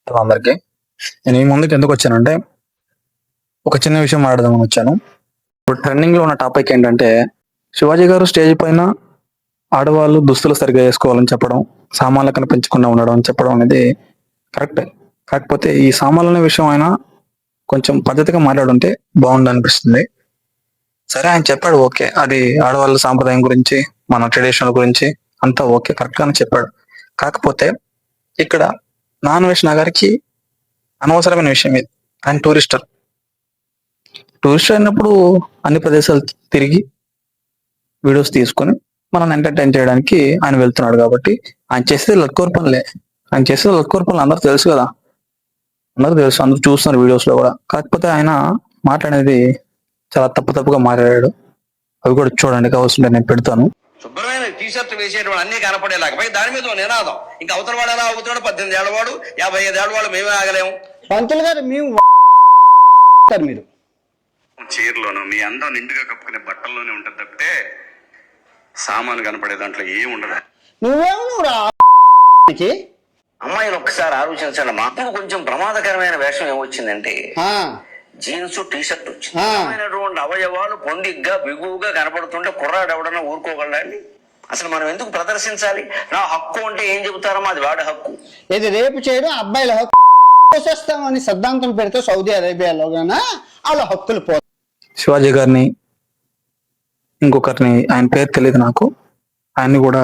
Hello అందరికి. నేను ఈ ముందుకు ఎందుకు వచ్చానంటే ఒక చిన్న విషయం మాట్లాడదామని వచ్చాను. ఇప్పుడు ట్రెండింగ్ లో ఉన్న టాపిక్ ఏంటంటే శివాజీ గారు స్టేజ్ పైన ఆడవాళ్ళు దుస్తులు సరిగా వేసుకోవాలని చెప్పడం, సామాన్లు కనిపించకుండా ఉండడం అని చెప్పడం అనేది కరెక్టే. కాకపోతే ఈ సామాన్లు విషయం అయినా కొంచెం పద్ధతిగా మాట్లాడుంటే బాగుండు అనిపిస్తుంది. సరే ఆయన చెప్పాడు, ఓకే, అది ఆడవాళ్ళ సాంప్రదాయం గురించి, మన ట్రెడిషనల్ గురించి అంతా ఓకే, కరెక్ట్ గానే చెప్పాడు. కాకపోతే ఇక్కడ నాన్ వెజ్ నగర్కి అనవసరమైన విషయం ఇది. ఆయన టూరిస్టర్ అయినప్పుడు అన్ని ప్రదేశాలు తిరిగి వీడియోస్ తీసుకొని మనల్ని ఎంటర్టైన్ చేయడానికి ఆయన వెళ్తున్నాడు. కాబట్టి ఆయన చేసేది లక్కోర్ పనులే. ఆయన చేసేది లక్కోర్ పనులు అందరూ తెలుసు కదా, అందరూ తెలుసు, అందరూ చూస్తున్నారు వీడియోస్ లో కూడా. కాకపోతే ఆయన మాట్లాడేది చాలా తప్పుగా మాట్లాడాడు. అవి కూడా చూడండి, కావాల్సింటే నేను పెడతాను. శుభ్రమైన టీషర్ట్ వేసేటువంటి అన్ని కనపడేలాగా పై దాని మీద నినాదం. ఇంకా అవతల వాడు ఎలా అవుతున్నాడు, 18 ఏళ్ల వాడు, 55 ఏళ్ల వాడు, మేమే ఆగలేము. పంతులు గారు మేము మీరు చీరలోను మీ అందం నిండుగా కప్పుకునే బట్టల్లోనే ఉంటుంది తప్పితే సామాను కనపడే దాంట్లో ఏం ఉండదు. నువ్వేమో అమ్మాయిలు ఒక్కసారి ఆలోచించండి. మాకు కొంచెం ప్రమాదకరమైన వేషం ఏమొచ్చిందంటే జీన్స్ టీషర్ట్ వచ్చింది. అవయవాలు పొందిగ్గా బిగువుగా కనపడుతుంటే కుర్రాడు ఎవడన్నా ఊరుకోగలండి? అసలు మనం ఎందుకు ప్రదర్శించాలి? నా హక్కు అంటే ఏం చెబుతారమ్మా, అది వాడి హక్కు. ఇది రేపు చేయడం అబ్బాయిల హక్కు చేస్తామని సిద్ధాంతం పెడితే సౌదీ అరేబియాలో గానా వాళ్ళ హక్కులు పో. శివాజీ గారిని, ఇంకొకరిని, ఆయన పేరు తెలియదు నాకు, ఆయన్ని కూడా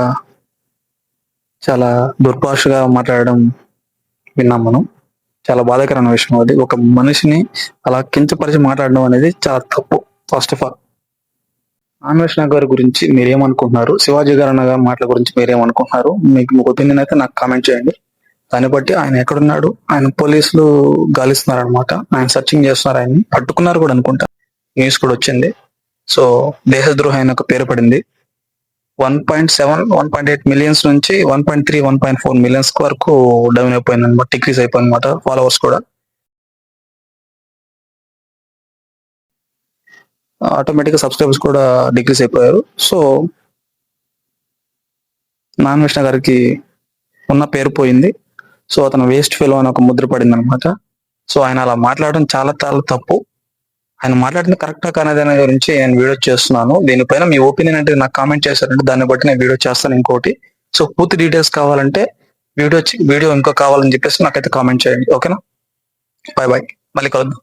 చాలా దుర్భాషగా మాట్లాడడం విన్నాం మనం. చాలా బాధాకరమైన విషయం అది. ఒక మనిషిని అలా కించపరిచి మాట్లాడడం అనేది చాలా తప్పు. ఫస్ట్ ఆఫ్ ఆల్ అన్వేషణ గారి గురించి మీరేమనుకుంటున్నారు, శివాజీ గారు అన్న మాటల గురించి మీరేమనుకుంటున్నారు? మీకు ఒపీనియన్ అయితే నాకు కామెంట్ చేయండి. దాన్ని బట్టి ఆయన ఎక్కడున్నాడు, ఆయన పోలీసులు గాలిస్తున్నారు అనమాట, ఆయన సర్చింగ్ చేస్తున్నారు, ఆయన్ని పట్టుకున్నారు కూడా అనుకుంటా, న్యూస్ కూడా వచ్చింది. సో దేశద్రోహి ఆయన ఒక పేరు పడింది. 1.7 1.8 మిలియన్స్ నుంచి 1.3 1.4 మిలియన్స్ వరకు డౌన్ అయిపోయింది అనమాట, డిక్రీజ్ అయిపోయింది అనమాట ఫాలోవర్స్ కూడా. ఆటోమేటిక్గా సబ్స్క్రైబర్స్ కూడా డిక్రీజ్ అయిపోయారు. సో నాన్ విష్ణు గారికి ఉన్న పేరు పోయింది. సో అతను వేస్ట్ ఫెలో అని ఒక ముద్ర పడింది అనమాట. సో ఆయన అలా మాట్లాడడం చాలా చాలా తప్పు. ఆయన మాట్లాడింది కరెక్టా కానేది అనే గురించి నేను వీడియో చేస్తున్నాను. దీనిపైన మీ ఒపీనియన్ అంటే నాకు కామెంట్ చేశారంటే దాన్ని బట్టి నేను వీడియో చేస్తాను ఇంకోటి. సో పూర్తి డీటెయిల్స్ కావాలంటే వీడియో ఇంకో కావాలని చెప్పేసి నాకైతే కామెంట్ చేయండి. ఓకేనా? బాయ్ బాయ్, మళ్ళీ కలుద్దాం.